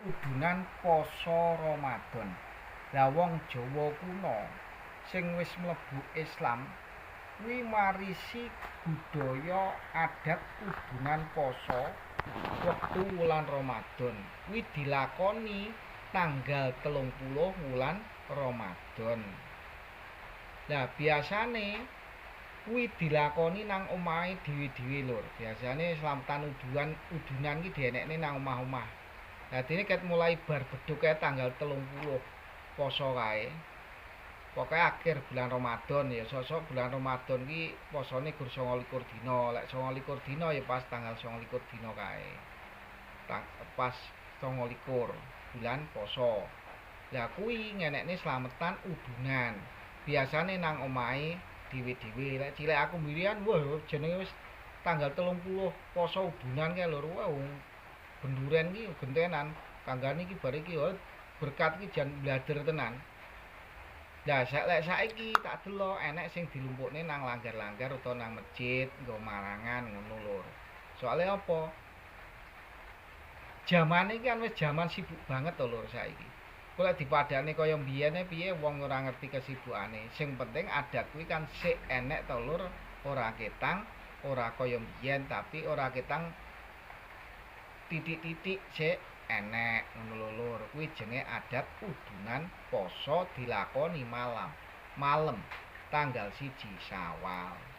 Udunan Pasa Ramadan. Lah wong Jawa kuna sing wis mlebu Islam kuwi marisi budaya adat udunan pasa wektu wulan Ramadan. Kuwi dilakoni tanggal 30 wulan Ramadan. Lah biasane kuwi dilakoni nang omahe dhewe-dhewe lur. Biasane slametan udunan iki dienekne nang omah-omah. Lah dene ket mulai bar beduk kae tanggal 30 poso kae. Pokoke akhir bulan Ramadan ya, sosok bulan Ramadan ki posone gur 29 dina. Lek 29 dina ya pas tanggal 29 dina kae. Pas 29 bulan poso. Lah kuwi ngenekne slametan udunan. Biasane nang omahe dhewe-dhewe. Lek cilik aku mbirian wah jenenge wis tanggal 30 poso udunan kae lho. Wah benduren ki gentenan. Kanggane iki bar iki berkat ki jan blader tenan. Lah lek saiki tak delok enek sing dilumpukne nang langgar-langgar utawa nang masjid nggo marangan ngono lur. Soale apa? Jamane iki kan wis jaman sibuk banget to lur saiki. Kok dipadane kaya mbiyene piye wong ora ngerti kesibukane. Sing penting adat kuwi kan sik enek to lur, ora ketang, ora kaya mbiyen tapi ora ketang titik-titik sik enek ngono lho lur. Kuwi jenenge adat udunan poso dilakoni malem tanggal 1 Syawal.